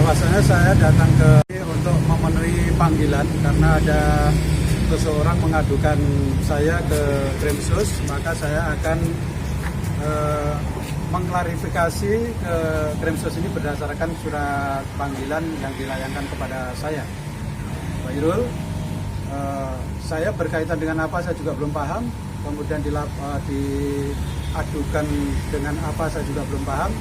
bahwasanya saya datang ke untuk memenuhi panggilan karena ada seseorang mengadukan saya ke Krimsus, maka saya akan mengklarifikasi ke Krimsus ini berdasarkan surat panggilan yang dilayangkan kepada saya. Pak Irul, saya berkaitan dengan apa saya juga belum paham, kemudian diadukan dengan apa saya juga belum paham.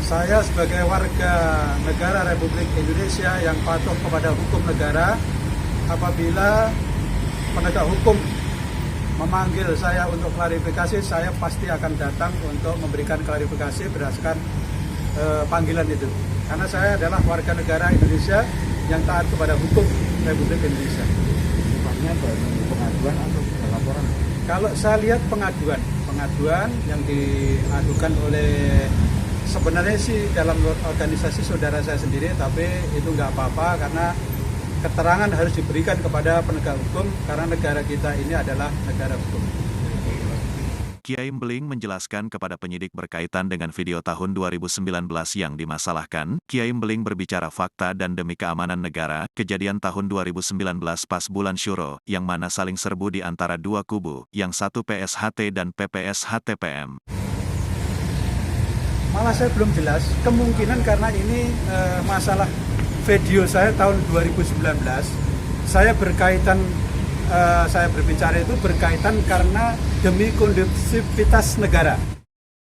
Saya sebagai warga negara Republik Indonesia yang patuh kepada hukum negara, apabila penegak hukum memanggil saya untuk klarifikasi, saya pasti akan datang untuk memberikan klarifikasi berdasarkan panggilan itu. Karena saya adalah warga negara Indonesia yang taat kepada hukum Republik Indonesia. Sifatnya pengaduan atau laporan? Kalau saya lihat pengaduan yang diadukan oleh, sebenarnya sih dalam organisasi saudara saya sendiri, tapi itu nggak apa-apa karena keterangan harus diberikan kepada penegak hukum karena negara kita ini adalah negara hukum. Kiai Mbeling menjelaskan kepada penyidik berkaitan dengan video tahun 2019 yang dimasalahkan. Kiai Mbeling berbicara fakta dan demi keamanan negara, kejadian tahun 2019 pas bulan Syuro, yang mana saling serbu di antara dua kubu, yang satu PSHT dan PPSHTPM. Malah saya belum jelas, kemungkinan karena ini masalah video saya tahun 2019, saya berbicara itu berkaitan karena demi kondusivitas negara.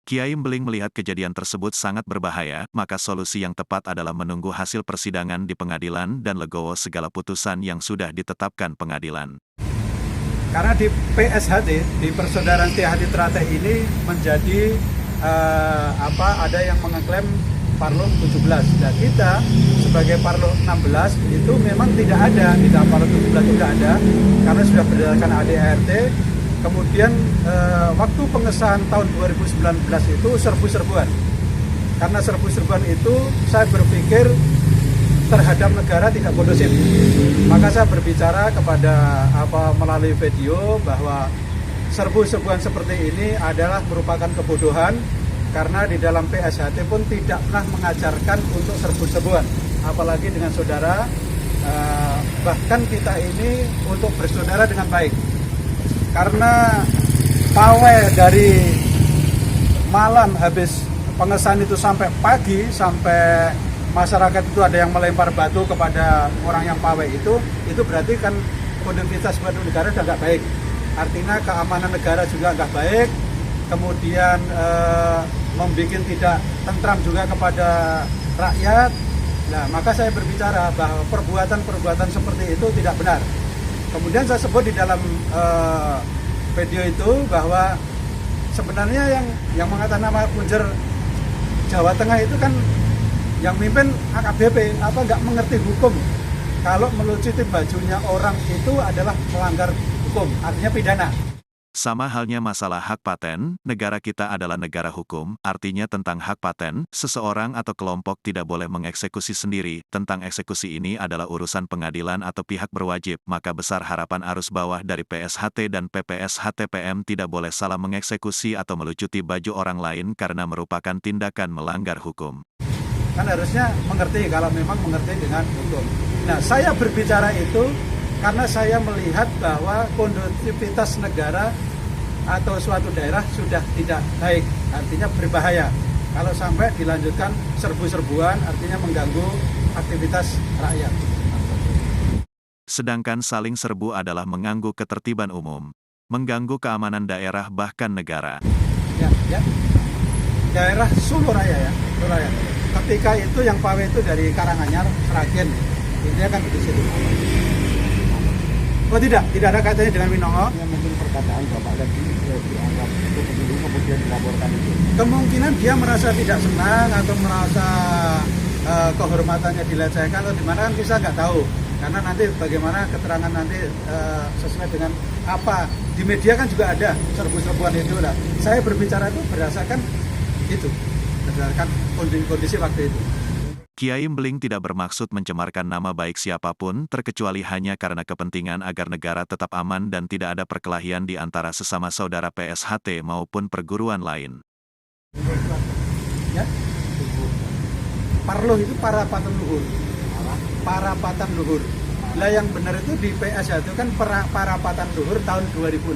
Kiai Mbeling melihat kejadian tersebut sangat berbahaya, maka solusi yang tepat adalah menunggu hasil persidangan di pengadilan dan legowo segala putusan yang sudah ditetapkan pengadilan. Karena di PSHT, di Persaudaraan THT Teratai ini menjadi ada yang mengeklaim Parlum 17, dan kita sebagai Parlum 16 itu memang tidak ada, di dalam Parlum 17 itu tidak ada, karena sudah berdasarkan ADART. Kemudian waktu pengesahan tahun 2019 itu serbu-serbuan. Karena serbu-serbuan itu saya berpikir terhadap negara tidak kondusif. Maka saya berbicara kepada melalui video bahwa serbu-serbuan seperti ini adalah merupakan kebodohan. Karena di dalam PSHT pun tidak pernah mengajarkan untuk serbu-serbuan, apalagi dengan saudara, bahkan kita ini untuk bersaudara dengan baik. Karena pawai dari malam habis pengesahan itu sampai pagi, sampai masyarakat itu ada yang melempar batu kepada orang yang pawai itu berarti kan kondusivitas buat negara sudah nggak baik. Artinya keamanan negara juga nggak baik. Kemudian membuat tidak tentram juga kepada rakyat. Nah, maka saya berbicara bahwa perbuatan seperti itu tidak benar. Kemudian saya sebut di dalam video itu bahwa sebenarnya yang mengatakan nama Punjer Jawa Tengah itu kan yang mimpin AKBP, nggak mengerti hukum. Kalau melucuti bajunya orang itu adalah melanggar hukum, artinya pidana. Sama halnya masalah hak paten, negara kita adalah negara hukum, artinya tentang hak paten, seseorang atau kelompok tidak boleh mengeksekusi sendiri, tentang eksekusi ini adalah urusan pengadilan atau pihak berwajib, maka besar harapan arus bawah dari PSHT dan PPSHTPM tidak boleh salah mengeksekusi atau melucuti baju orang lain karena merupakan tindakan melanggar hukum. Kan harusnya mengerti kalau memang mengerti dengan hukum. Nah, saya berbicara itu karena saya melihat bahwa kondusivitas negara atau suatu daerah sudah tidak baik, artinya berbahaya. Kalau sampai dilanjutkan serbu-serbuan, artinya mengganggu aktivitas rakyat. Sedangkan saling serbu adalah mengganggu ketertiban umum, mengganggu keamanan daerah bahkan negara. Ya. Daerah Suluraya ya, Suluraya. Ketika itu yang pawai itu dari Karanganyar, Sragen, intinya kan di situ. Oh tidak ada kaitannya dengan Winongo. Ya, mungkin perkataan Bapak tadi dianggap itu pemilu kemudian dilaporkan itu. Kemungkinan dia merasa tidak senang atau merasa kehormatannya dilecehkan atau dimana kan kita nggak tahu. Karena nanti bagaimana keterangan nanti sesuai dengan apa. Di media kan juga ada serbu-serbuan itu lah. Saya berbicara itu berdasarkan kondisi waktu itu. Kiai Mbeling tidak bermaksud mencemarkan nama baik siapapun, terkecuali hanya karena kepentingan agar negara tetap aman dan tidak ada perkelahian di antara sesama saudara PSHT maupun perguruan lain. Ya? Parloh itu parapatan luhur. Parapatan luhur. Lah yang benar itu di PSH itu kan parapatan luhur tahun 2016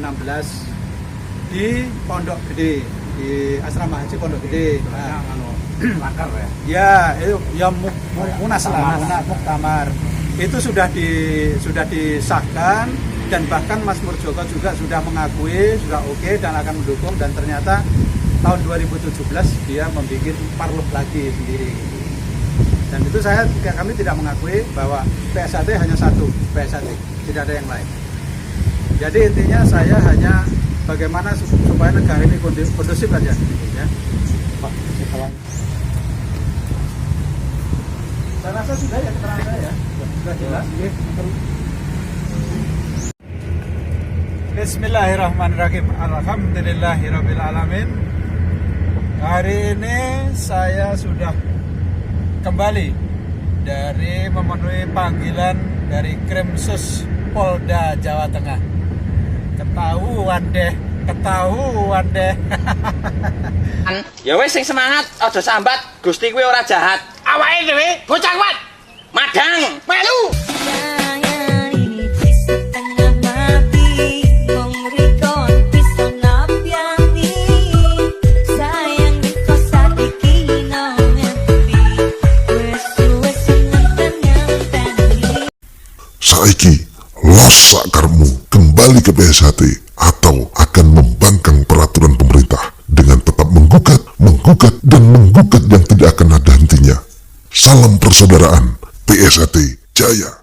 di Pondok Gede, di Asrama Haji Pondok Gede. Nah, Lakar ya? ya itu ya munas lah, muktamar. Itu sudah disahkan dan bahkan Mas Murjoko juga sudah mengakui sudah oke dan akan mendukung, dan ternyata tahun 2017 dia membuat parloh lagi sendiri. Dan itu kami tidak mengakui bahwa PSHT hanya satu PSHT, tidak ada yang lain. Jadi intinya saya hanya bagaimana supaya negara ini kondusif aja, ya. Pak, sekarang Saya rasa sudah ya keterangan saya, sudah jelas. Bismillahirrahmanirrahim. Alhamdulillahirabbil alamin. Hari ini saya sudah kembali dari memenuhi panggilan dari Krimsus Polda Jawa Tengah. Ketahuan deh. Ya wis sing semangat, aja sambat. Gusti kuwi ora jahat. Awake dhewe bocah kuat. Madang, melu. Saiki los sakarmu kembali ke PSHT atau akan membangkang peraturan pemerintah dengan tetap menggugat dan menggugat yang tidak akan ada hentinya. Salam persaudaraan, PSHT Jaya.